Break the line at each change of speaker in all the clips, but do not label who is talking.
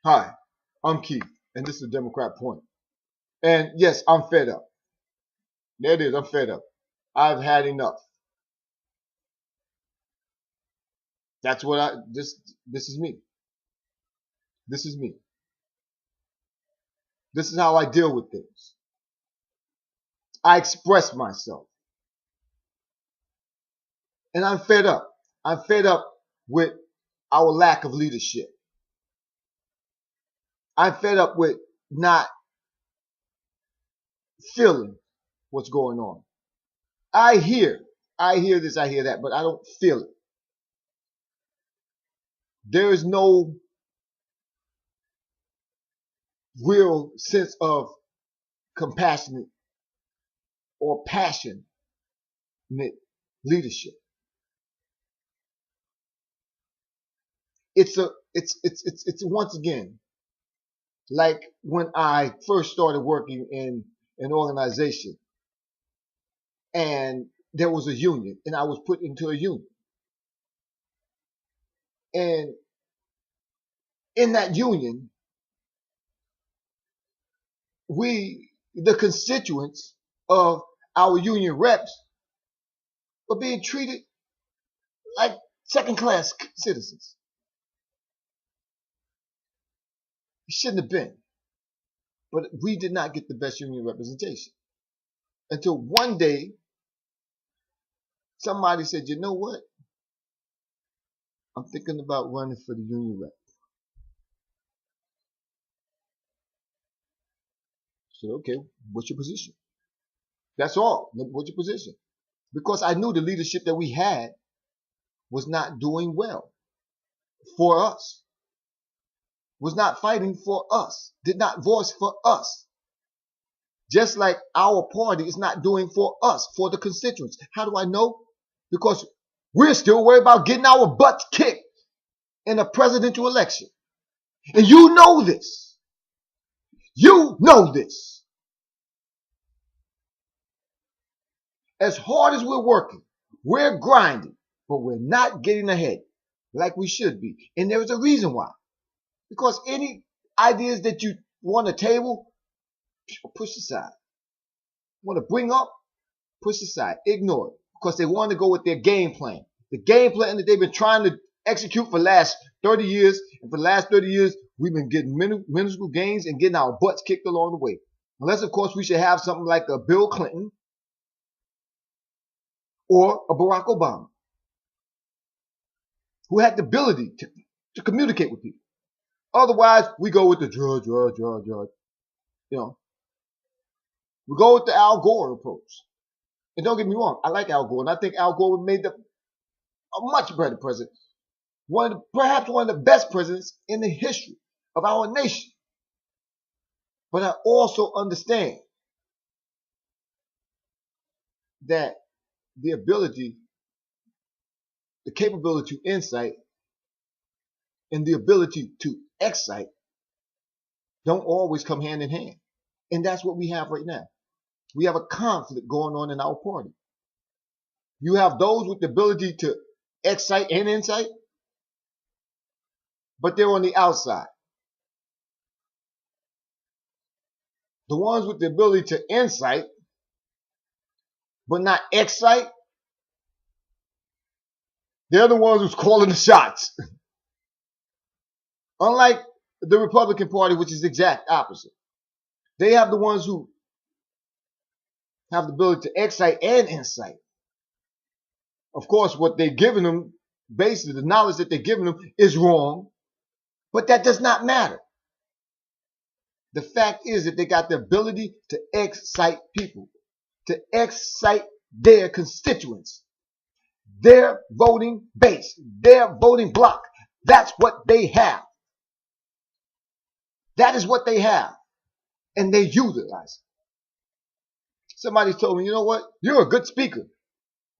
Hi, I'm Keith, and this is the Democrat Point. And yes, I'm fed up. There it is, I'm fed up. I've had enough. That's what this is me. This is me. This is how I deal with things. I express myself. And I'm fed up. I'm fed up with our lack of leadership. I'm fed up with not feeling what's going on. I hear this, I hear that, but I don't feel it. There is no real sense of compassionate or passionate leadership. It's once again like when I first started working in an organization and there was a union and I was put into a union. And in that union, the constituents of our union reps, were being treated like second-class citizens. It shouldn't have been. But we did not get the best union representation. Until one day, somebody said, you know what? I'm thinking about running for the union rep. I said, okay, what's your position? That's all. What's your position? Because I knew the leadership that we had was not doing well for us, was not fighting for us, did not voice for us. Just like our party is not doing for us, for the constituents. How do I know? Because we're still worried about getting our butts kicked in a presidential election. And you know this. You know this. As hard as we're working, we're grinding, but we're not getting ahead like we should be. And there's a reason why. Because any ideas that you want to table, push aside. Want to bring up, push aside. Ignore it. Because they want to go with their game plan. The game plan that they've been trying to execute for the last 30 years. And for the last 30 years, we've been getting minuscule gains and getting our butts kicked along the way. Unless, of course, we should have something like a Bill Clinton or a Barack Obama, who had the ability to communicate with people. Otherwise, we go with the drudge. You know, we go with the Al Gore approach. And don't get me wrong, I like Al Gore, and I think Al Gore made a much better president. Perhaps one of the best presidents in the history of our nation. But I also understand that the ability, the capability to insight, and the ability to excite don't always come hand in hand. And that's what we have right now. We have a conflict going on in our party. You have those with the ability to excite and incite, but they're on the outside. The ones with the ability to incite, but not excite, they're the ones who's calling the shots. Unlike the Republican Party, which is the exact opposite. They have the ones who have the ability to excite and incite. Of course, what they're giving them, basically the knowledge that they're giving them is wrong, but that does not matter. The fact is that they got the ability to excite people, to excite their constituents, their voting base, their voting bloc. That's what they have. That is what they have. And they utilize it. Somebody told me, you know what? You're a good speaker.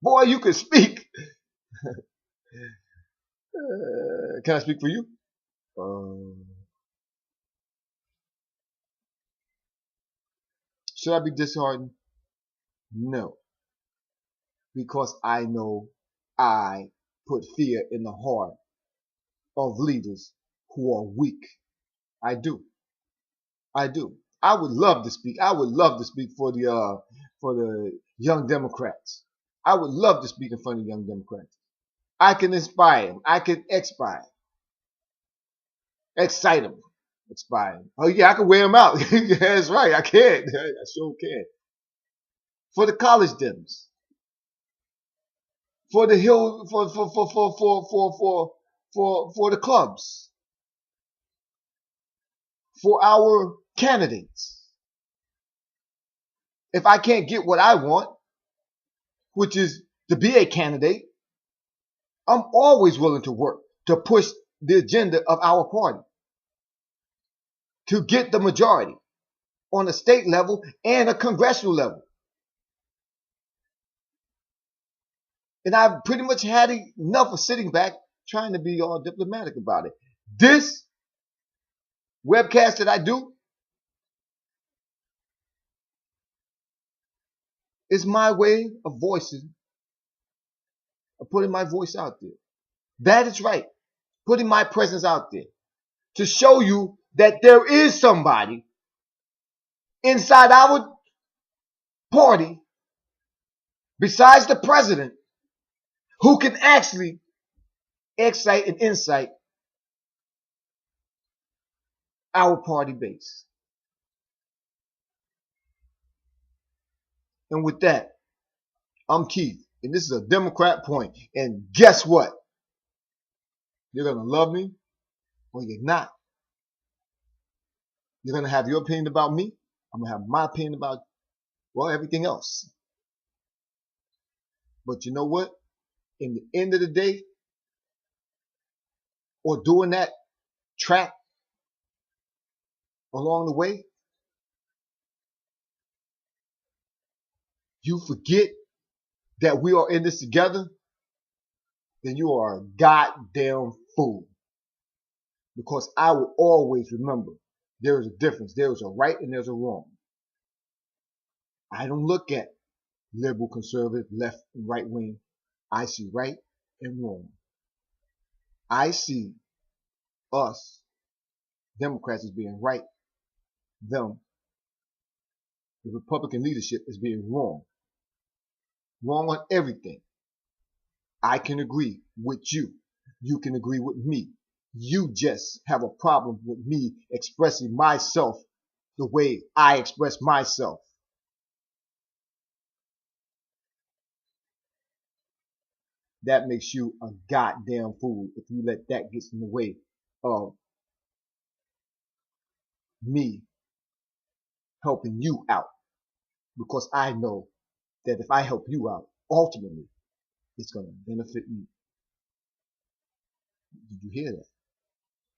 Boy, you can speak. Can I speak for you? Should I be disheartened? No. Because I know I put fear in the heart of leaders who are weak. I do. I do. I would love to speak. I would love to speak for the young Democrats. I would love to speak in front of young Democrats. I can inspire them. I can expire, excite them, inspire them. Oh yeah, I can wear them out. Yeah, that's right. I can. I sure can. For the college Dems, for the hill, for the clubs, for our candidates. If I can't get what I want, which is to be a candidate, I'm always willing to work to push the agenda of our party to get the majority on a state level and a congressional level. And I've pretty much had enough of sitting back trying to be all diplomatic about it. This webcast that I do is my way of voicing, of putting my voice out there. That is right. Putting my presence out there to show you that there is somebody inside our party besides the president who can actually excite and incite our party base. And with that, I'm Keith, and this is a Democrat Point. And guess what? You're going to love me or you're not. You're going to have your opinion about me. I'm going to have my opinion about, well, everything else. But you know what? In the end of the day, or doing that track along the way, you forget that we are in this together, then you are a goddamn fool. Because I will always remember there is a difference. There is a right and there's a wrong. I don't look at liberal, conservative, left and right wing. I see right and wrong. I see us, Democrats, as being right, them, the Republican leadership, as being wrong. Wrong on everything. I can agree with you. You can agree with me. You just have a problem with me expressing myself the way I express myself. That makes you a goddamn fool if you let that get in the way of me helping you out. Because I know that if I help you out, ultimately, it's going to benefit me. Did you hear that?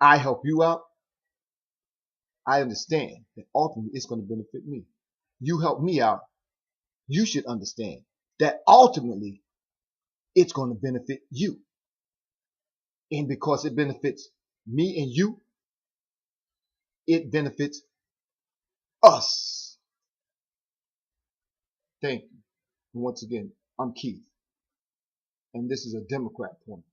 I help you out. I understand that ultimately it's going to benefit me. You help me out. You should understand that ultimately it's going to benefit you. And because it benefits me and you, it benefits us. Thank you. And once again, I'm Keith. And this is a Democrat Point.